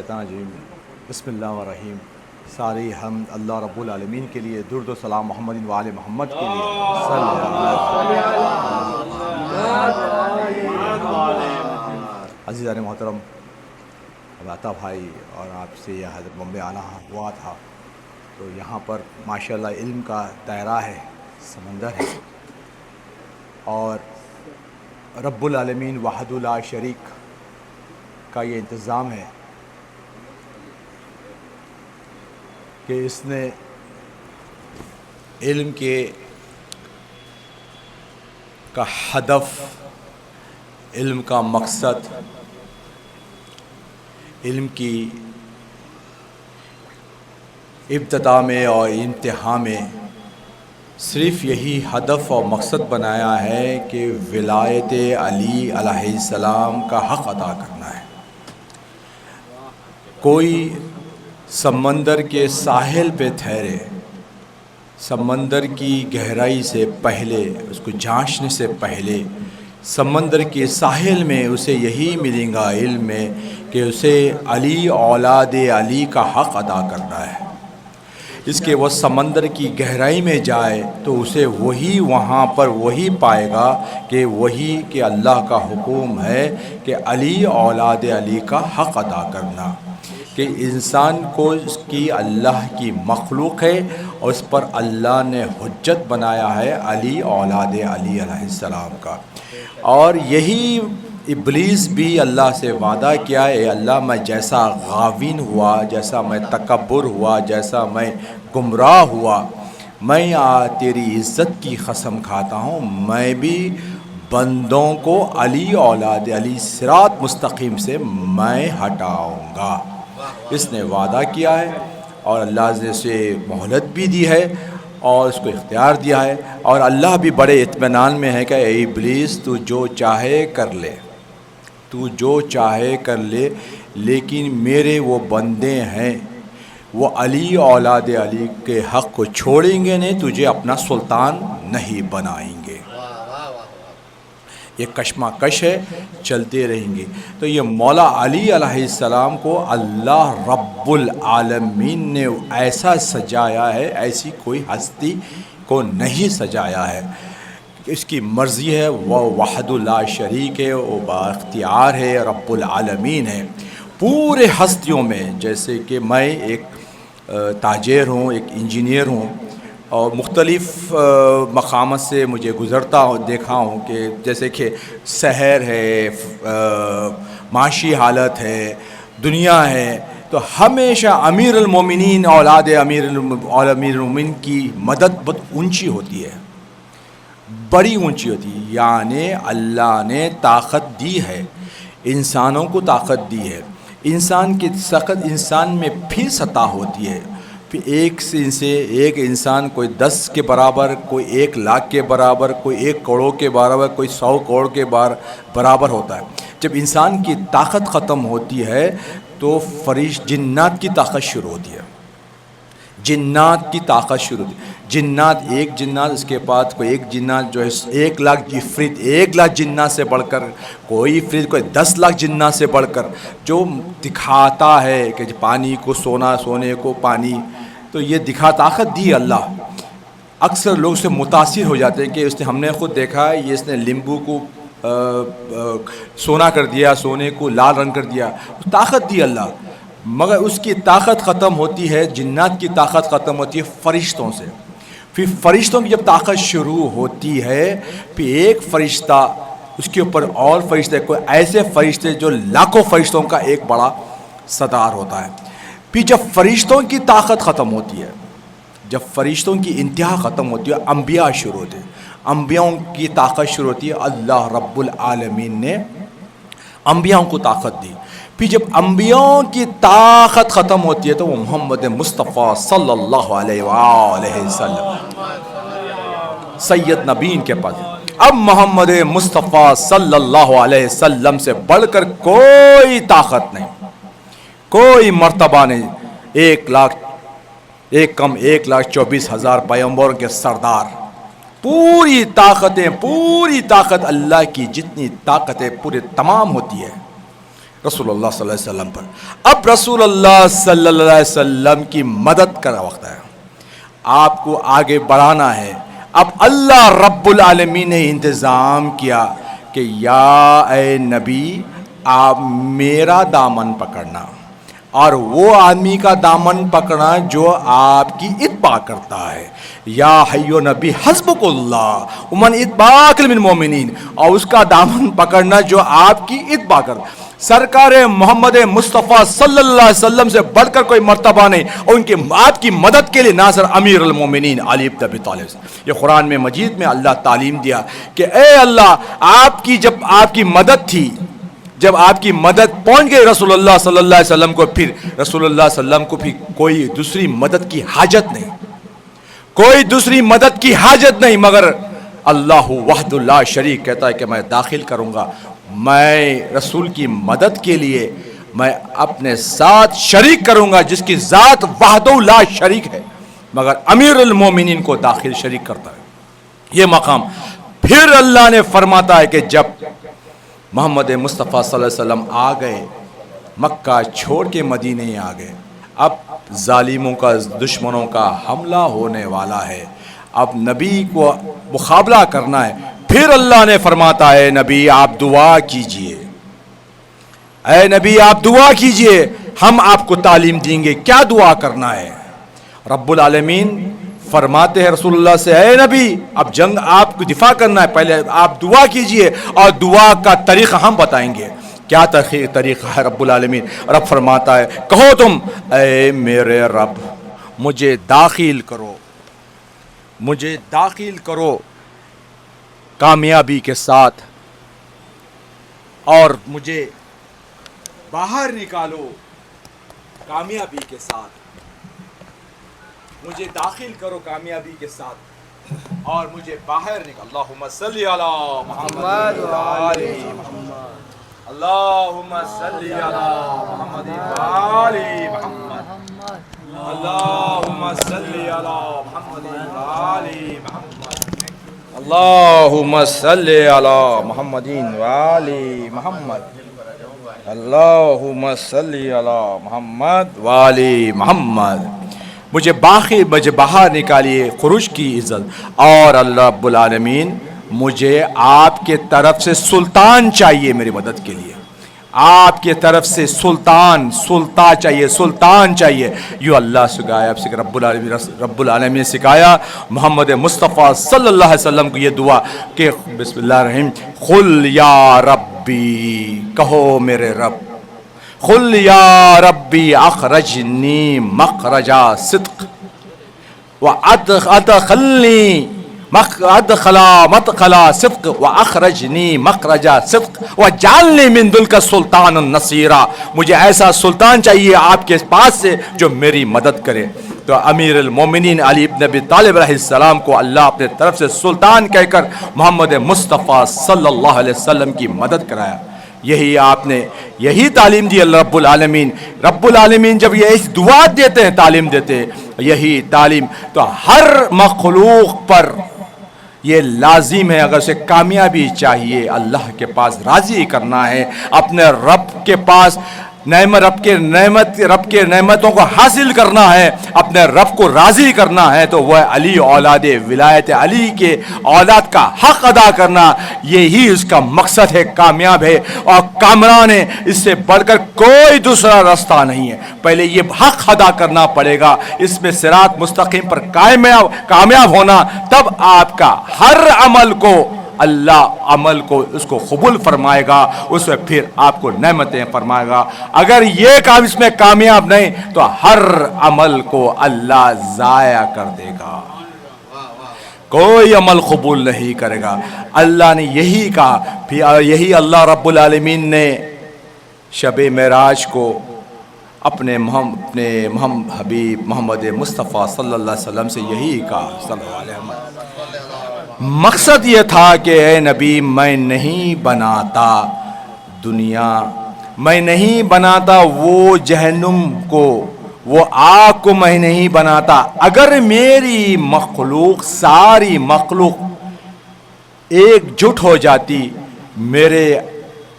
جی بسم اللہ الرحیم. ساری حمد اللہ رب العالمین کے لیے، درود و سلام محمد و آل محمد کے لیے. عزیزان محترم، اب عطا بھائی اور آپ سے یہ حضرت بمبے آنا ہوا تھا تو یہاں پر ماشاءاللہ علم کا دائرہ ہے، سمندر ہے، اور رب العالمین وحدہ لا شریک کا یہ انتظام ہے کہ اس نے علم کا ہدف، علم کا مقصد، علم کی ابتدا میں اور انتہا میں صرف یہی ہدف اور مقصد بنایا ہے کہ ولایت علی علیہ السلام کا حق ادا کرنا ہے. کوئی سمندر کے ساحل پہ ٹھہرے، سمندر کی گہرائی سے پہلے، اس کو جانچنے سے پہلے سمندر کے ساحل میں اسے یہی ملے گا علم میں کہ اسے علی اولاد علی کا حق ادا کرنا ہے. اس کے وہ سمندر کی گہرائی میں جائے تو اسے وہی وہاں پر وہی پائے گا کہ اللہ کا حکم ہے کہ علی اولاد علی کا حق ادا کرنا، کہ انسان کو اس کی اللہ کی مخلوق ہے اور اس پر اللہ نے حجت بنایا ہے علی اولاد علی علیہ السلام کا. اور یہی ابلیس بھی اللہ سے وعدہ کیا ہے، اے اللہ میں جیسا غاوین ہوا، جیسا میں تکبر ہوا، جیسا میں گمراہ ہوا، میں تیری عزت کی قسم کھاتا ہوں میں بھی بندوں کو علی اولاد علی صراط مستقیم سے میں ہٹاؤں گا. اس نے وعدہ کیا ہے اور اللہ نے اسے مہلت بھی دی ہے اور اس کو اختیار دیا ہے، اور اللہ بھی بڑے اطمینان میں ہے کہ اے ابلیس تو جو چاہے کر لے، تو جو چاہے کر لے، لیکن میرے وہ بندے ہیں وہ علی اولاد علی کے حق کو چھوڑیں گے نہیں، تجھے اپنا سلطان نہیں بنائیں گے. یہ کشمکش ہے، چلتے رہیں گے. تو یہ مولا علی علیہ السلام کو اللہ رب العالمین نے ایسا سجایا ہے، ایسی کوئی ہستی کو نہیں سجایا ہے. اس کی مرضی ہے، وہ وحدہ لا شریک ہے، وہ با اختیار ہے، رب العالمین ہے. پورے ہستیوں میں، جیسے کہ میں ایک تاجر ہوں، ایک انجینئر ہوں، اور مختلف مقامات سے مجھے گزرتا ہوں، دیکھا ہوں کہ جیسے کہ شہر ہے، معاشی حالت ہے، دنیا ہے، تو ہمیشہ امیر المومنین اولاد امیر المومنین کی مدد بہت اونچی ہوتی ہے، بڑی اونچی ہوتی ہے. یعنی اللہ نے طاقت دی ہے، انسانوں کو طاقت دی ہے. انسان کی طاقت انسان میں پھر سطح ہوتی ہے. پھر ایک انسان کوئی 10 کے برابر، کوئی 1 لاکھ کے برابر، کوئی 1 کروڑ کے برابر، کوئی 100 کروڑ کے برابر ہوتا ہے. جب انسان کی طاقت ختم ہوتی ہے تو جنات کی طاقت شروع ہوتی ہے. جنات کی طاقت شروع ہوتی ہے. ایک جنات، اس کے بعد کوئی ایک جنات جو ہے 1 لاکھ عفریت، 1 لاکھ جنات سے بڑھ کر، کوئی عفریت کوئی 10 لاکھ جنات سے بڑھ کر، جو دکھاتا ہے کہ پانی کو سونا، سونے کو پانی، تو یہ طاقت دی اللہ. اکثر لوگ سے متاثر ہو جاتے ہیں کہ ہم نے خود دیکھا ہے، یہ اس نے لیمبو کو سونا کر دیا، سونے کو لال رنگ کر دیا. طاقت دی اللہ، مگر اس کی طاقت ختم ہوتی ہے، جنات کی طاقت ختم ہوتی ہے فرشتوں سے. پھر فرشتوں کی جب طاقت شروع ہوتی ہے، پھر ایک فرشتہ اس کے اوپر اور فرشتے، کوئی ایسے فرشتے جو لاکھوں فرشتوں کا ایک بڑا سردار ہوتا ہے. پھر جب فرشتوں کی طاقت ختم ہوتی ہے، جب فرشتوں کی انتہا ختم ہوتی ہے، انبیاء شروع ہوتے ہیں، انبیاء کی طاقت شروع ہوتی ہے. اللہ رب العالمین نے انبیاء کو طاقت دی. پھر جب انبیاء کی طاقت ختم ہوتی ہے تو وہ محمد مصطفیٰ صلی اللہ علیہ وآلہ وسلم سید نبیین کے پاس. اب محمد مصطفیٰ صلی اللہ علیہ وسلم سے بڑھ کر کوئی طاقت نہیں، کوئی مرتبہ نہیں. 1,24,000 پیغمبروں کے سردار، پوری طاقت اللہ کی جتنی طاقتیں پورے تمام ہوتی ہے. رسول اللہ صلی اللہ علیہ وسلم پر. اب رسول اللہ صلی اللہ علیہ وسلم کی مدد کا وقت ہے. آپ کو آگے بڑھانا ہے. اب اللہ رب العالمین نے انتظام کیا کہ یا اے نبی آپ میرا دامن پکڑنا اور وہ آدمی کا دامن پکڑنا جو آپ کی اتباع کرتا ہے. یا حیو نبی حسبک اللہ ومن اتبعک من المؤمنین، اور اس کا دامن پکڑنا جو آپ کی اتباع کرتا ہے. سرکار محمد مصطفیٰ صلی اللہ علیہ وسلم سے بڑھ کر کوئی مرتبہ نہیں، اور ان کی آپ کی مدد کے لیے ناصر امیر المومنین علی بن ابی طالب. یہ قرآن میں مجید میں اللہ تعلیم دیا کہ اے اللہ آپ کی جب آپ کی مدد تھی، جب آپ کی مدد پہنچ گئی رسول اللہ صلی اللہ علیہ وسلم کو، پھر رسول اللہ صلی اللہ علیہ وسلم کو بھی کوئی دوسری مدد کی حاجت نہیں، کوئی دوسری مدد کی حاجت نہیں، مگر اللہ وحد لا شریک کہتا ہے کہ میں داخل کروں گا. میں رسول کی مدد کے لیے میں اپنے ساتھ شریک کروں گا جس کی ذات وحدہ لا شریک ہے، مگر امیر المومنین کو داخل شریک کرتا ہے. یہ مقام پھر اللہ نے فرماتا ہے کہ جب محمد مصطفیٰ صلی اللہ علیہ وسلم آ گئے، مکہ چھوڑ کے مدینے آ گئے، اب ظالموں کا دشمنوں کا حملہ ہونے والا ہے، اب نبی کو مقابلہ کرنا ہے. پھر اللہ نے فرماتا ہے نبی آپ دعا کیجئے، اے نبی آپ دعا کیجئے، ہم آپ کو تعلیم دیں گے کیا دعا کرنا ہے. رب العالمین فرماتے ہیں رسول اللہ سے اے نبی اب جنگ آپ کو دفاع کرنا ہے، پہلے آپ دعا کیجئے اور دعا کا طریقہ ہم بتائیں گے. کیا طریقہ ہے رب العالمین؟ رب فرماتا ہے کہو تم اے میرے رب مجھے داخل کرو، مجھے داخل کرو کامیابی کے ساتھ، اور مجھے باہر نکالو کامیابی کے ساتھ، مجھے داخل کرو کامیابی کے ساتھ اور مجھے باہر نکالو. اللہم صلی علی محمد وآل محمد، اللہم صلی علی محمد وآل محمد، اللہم صلی علی محمد وآل محمد، اللہم صلی علی محمد وآل محمد، اللہم صلی علی محمد وآل محمد. مجھے باہر نکالیے خروج کی عزت. اور اللہ رب العالمین مجھے آپ کے طرف سے سلطان چاہیے میری مدد کے لیے، آپ کے طرف سے سلطان چاہیے. یوں اللہ سکھایا رب العالمین نے سکھایا محمد مصطفیٰ صلی اللہ علیہ وسلم کو یہ دعا کہ بسم اللہ الرحیم قل یا ربی، کہو میرے رب، قل یا ربی اخرجنی مخرج صدق وادخلنی مدخل صدق واخرجنی مخرج صدق وجعلنی من دلک سلطانا نصیرا. مجھے ایسا سلطان چاہیے آپ کے پاس سے جو میری مدد کرے. تو امیر المومنین علی بن ابی طالب علیہ السلام کو اللہ اپنے طرف سے سلطان کہہ کر محمد مصطفیٰ صلی اللہ علیہ وسلم کی مدد کرایا. یہی آپ نے یہی تعلیم دی اللہ رب العالمین جب یہ اس دعا دیتے ہیں، تعلیم دیتے ہیں، یہی تعلیم تو ہر مخلوق پر یہ لازم ہے. اگر اسے کامیابی چاہیے اللہ کے پاس راضی کرنا ہے، اپنے رب کے پاس رب کے نعمتوں کو حاصل کرنا ہے، اپنے رب کو راضی کرنا ہے، تو وہ علی اولاد ولایت علی کے اولاد کا حق ادا کرنا، یہی اس کا مقصد ہے، کامیاب ہے اور کامران ہے. اس سے بڑھ کر کوئی دوسرا راستہ نہیں ہے. پہلے یہ حق ادا کرنا پڑے گا، اس میں صراط مستقیم پر کامیاب ہونا، تب آپ کا ہر عمل کو اللہ اس کو قبول فرمائے گا، اس میں پھر آپ کو نعمتیں فرمائے گا. اگر یہ کام اس میں کامیاب نہیں تو ہر عمل کو اللہ ضائع کر دے گا، کوئی عمل قبول نہیں کرے گا. اللہ نے یہی کہا، پھر یہی اللہ رب العالمین نے شب معراج کو اپنے حبیب محمد مصطفیٰ صلی اللہ علیہ وسلم سے یہی کہا صلی اللہ علیہ وسلم. مقصد یہ تھا کہ اے نبی میں نہیں بناتا دنیا، میں نہیں بناتا وہ جہنم کو، وہ آگ کو میں نہیں بناتا. اگر میری مخلوق ساری مخلوق ایک جٹ ہو جاتی میرے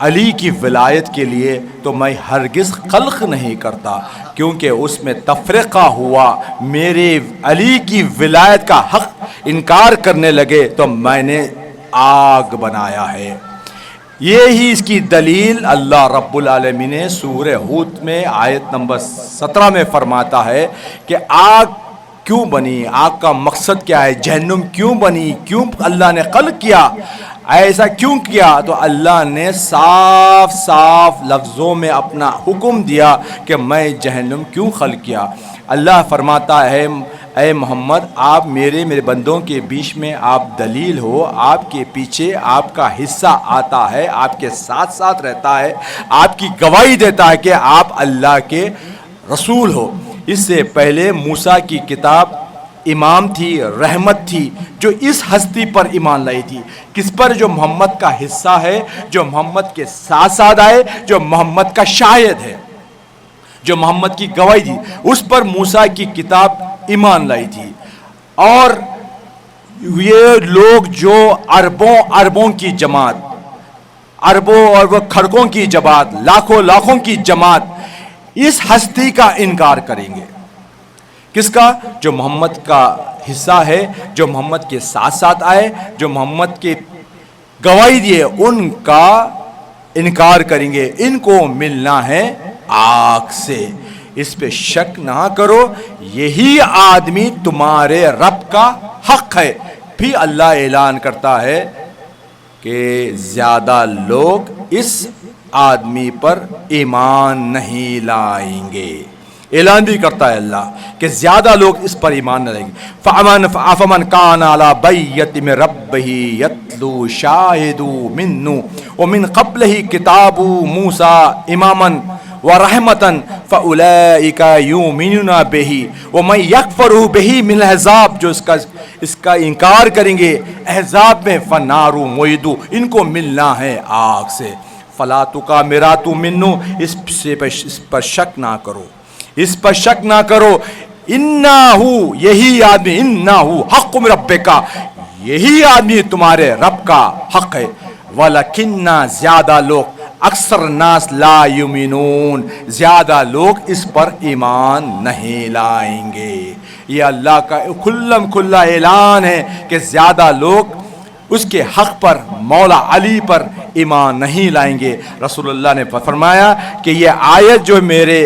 علی کی ولایت کے لیے تو میں ہرگز خلق نہیں کرتا، کیونکہ اس میں تفرقہ ہوا، میرے علی کی ولایت کا حق انکار کرنے لگے تو میں نے آگ بنایا ہے۔ یہی اس کی دلیل اللہ رب العالمین نے سورہ ہود میں آیت نمبر 17 میں فرماتا ہے کہ آگ کیوں بنی، آگ کا مقصد کیا ہے، جہنم کیوں بنی، کیوں اللہ نے خلق کیا، ایسا کیوں کیا؟ تو اللہ نے صاف صاف لفظوں میں اپنا حکم دیا کہ میں جہنم کیوں خلق کیا۔ اللہ فرماتا ہے اے محمد آپ میرے بندوں کے بیچ میں آپ دلیل ہو، آپ کے پیچھے آپ کا حصہ آتا ہے، آپ کے ساتھ ساتھ رہتا ہے، آپ کی گواہی دیتا ہے کہ آپ اللہ کے رسول ہو۔ اس سے پہلے موسیٰ کی کتاب امام تھی، رحمت تھی، جو اس ہستی پر ایمان لائی تھی، کس پر؟ جو محمد کا حصہ ہے، جو محمد کے ساتھ ساتھ آئے، جو محمد کا شاہد ہے، جو محمد کی گواہی دی، اس پر موسیٰ کی کتاب ایمان لائی تھی۔ اور یہ لوگ جو اربوں کی جماعت، اربوں اور وہ کھڑکوں کی جماعت، لاکھوں کی جماعت اس ہستی کا انکار کریں گے۔ کس کا؟ جو محمد کا حصہ ہے، جو محمد کے ساتھ ساتھ آئے، جو محمد کے گواہی دیے، ان کا انکار کریں گے۔ ان کو ملنا ہے آگ سے، اس پہ شک نہ کرو، یہی آدمی تمہارے رب کا حق ہے۔ پھر اللہ اعلان کرتا ہے کہ زیادہ لوگ اس آدمی پر ایمان نہیں لائیں گے۔ اعلان بھی کرتا ہے اللہ کہ زیادہ لوگ اس پر ایمان نہ لائیں گے۔ فَمَنْ كَانَ عَلَى بَيِّنَةٍ مِّن رَبِّهِ يَتْلُو شَاهِدٌ مِّنْهُ وَمِنْ قَبْلِهِ كِتَابُ مُوسَىٰ إِمَامًا وَرَحْمَةً فَأُولَٰئِكَ يُؤْمِنُونَ بِهِ وَمَن يَكْفُرْ بِهِ مِنَ الْأَحْزَابِ، جو اس کا انکار کریں گے احزاب میں، فَالنَّارُ مُوعِدُ، ان کو ملنا ہے آگ سے۔ فَلَا تُكَامِرَاتُ مِنُّ، اس پر شک نہ کرو، اس پر شک نہ کرو۔ انہو، یہی آدمی، انہو حق من ربک، یہی آدمی تمہارے رب کا حق ہے۔ ولیکن زیادہ لوگ، اکثر الناس لا یؤمنون، زیادہ لوگ اس پر ایمان نہیں لائیں گے۔ یہ اللہ کا کھلا اعلان ہے کہ زیادہ لوگ اس کے حق پر، مولا علی پر ایمان نہیں لائیں گے۔ رسول اللہ نے فرمایا کہ یہ آیت جو میرے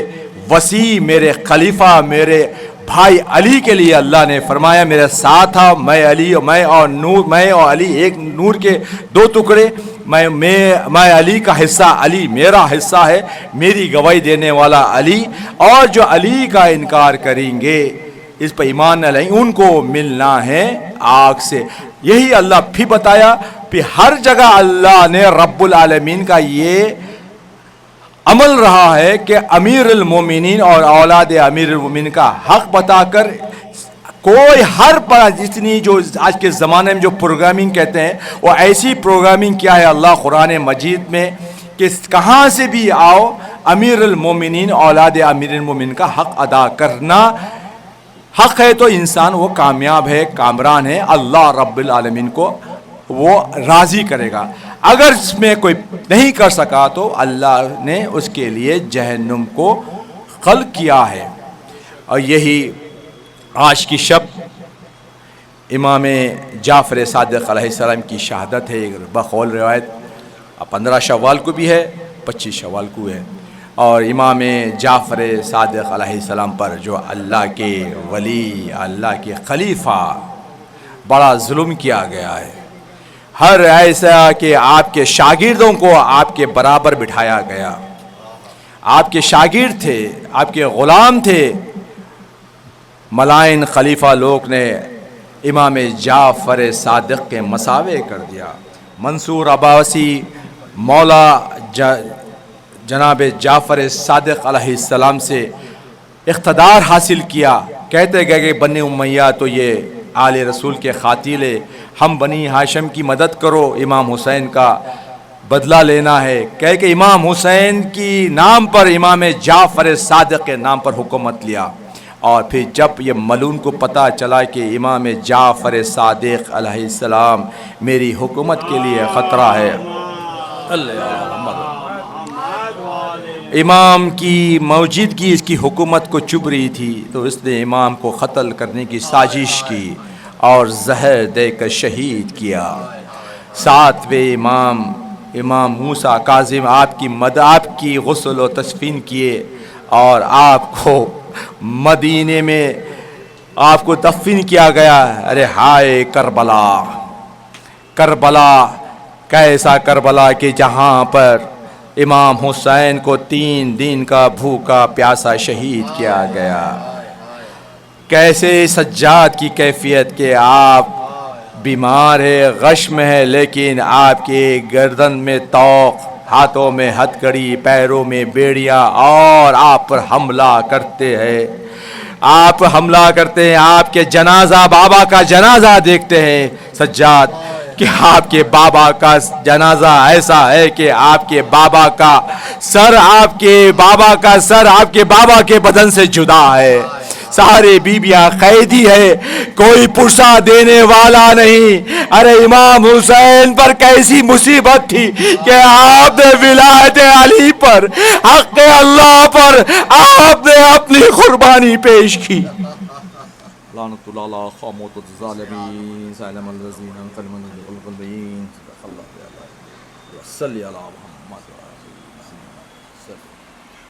وسیع، میرے خلیفہ، میرے بھائی علی کے لیے اللہ نے فرمایا، میرے ساتھ تھا، میں اور علی ایک نور کے دو ٹکڑے، میں علی کا حصہ، علی میرا حصہ ہے، میری گواہی دینے والا علی، اور جو علی کا انکار کریں گے، اس پر ایمان نہ لائیں، ان کو ملنا ہے آگ سے۔ یہی اللہ پھر بتایا، پھر ہر جگہ اللہ نے رب العالمین کا یہ عمل رہا ہے کہ امیر المومنین اور اولاد امیر المومنین کا حق بتا کر کوئی ہر پر، جتنی جو آج کے زمانے میں جو پروگرامنگ کہتے ہیں، وہ ایسی پروگرامنگ کیا ہے اللہ قرآن مجید میں کہ کہاں سے بھی آؤ، امیر المومنین اولاد امیر المومنین کا حق ادا کرنا حق ہے، تو انسان وہ کامیاب ہے، کامران ہے، اللہ رب العالمین کو وہ راضی کرے گا۔ اگر اس میں کوئی نہیں کر سکا تو اللہ نے اس کے لیے جہنم کو خلق کیا ہے۔ اور یہی آج کی شب امام جعفر صادق علیہ السلام کی شہادت ہے، بقول روایت 15 شوال کو بھی ہے، 25 شوال کو ہے۔ اور امام جعفر صادق علیہ السلام پر جو اللہ کے ولی، اللہ کے خلیفہ، بڑا ظلم کیا گیا ہے۔ ہر ایسا کہ آپ کے شاگردوں کو آپ کے برابر بٹھایا گیا، آپ کے شاگرد تھے، آپ کے غلام تھے، ملائن خلیفہ لوگ نے امام جعفر صادق کے مساوے کر دیا۔ منصور عباسی مولا جناب جعفر صادق علیہ السلام سے اقتدار حاصل کیا، کہتے گئے کہ بنی امیہ تو یہ آل رسول کے قاتل ہے، ہم بنی ہاشم کی مدد کرو، امام حسین کا بدلہ لینا ہے، کہہ کہ امام حسین کی نام پر، امام جعفر صادق کے نام پر حکومت لیا۔ اور پھر جب یہ ملعون کو پتہ چلا کہ امام جعفر صادق علیہ السلام میری حکومت کے لیے خطرہ ہے، اللہ امام کی موجودگی اس کی حکومت کو چبھ رہی تھی، تو اس نے امام کو قتل کرنے کی سازش کی اور زہر دے کر شہید کیا۔ ساتویں امام موسیٰ کاظم آپ کی غسل و تسفین کیے اور آپ کو مدینے میں آپ کو دفن کیا گیا۔ ارے ہائے کربلا، کربلا کیسا کربلا کہ جہاں پر امام حسین کو 3 دن کا بھوکا پیاسا شہید کیا گیا۔ کیسے سجاد کی کیفیت کہ آپ بیمار ہے، غشم ہے، لیکن آپ کے گردن میں طوق، ہاتھوں میں ہتھ کڑی، پیروں میں بیڑیاں، اور آپ پر حملہ کرتے ہیں۔ آپ حملہ کرتے ہیں، آپ کے جنازہ، بابا کا جنازہ دیکھتے ہیں سجاد کہ آپ کے بابا کا جنازہ ایسا ہے کہ آپ کے بابا کا سر آپ کے بابا کے بدن سے جدا ہے۔ سارے بیبیاں قیدی ہے، کوئی پرسا دینے والا نہیں۔ ارے امام حسین پر کیسی مصیبت تھی کہ آپ نے ولایت علی پر، حق اللہ پر آپ نے اپنی قربانی پیش کی۔ لعنت اللہ علی خاموت الظالمین سالم الذین انقلبوا القلبین صلی اللہ علیہ وسلم۔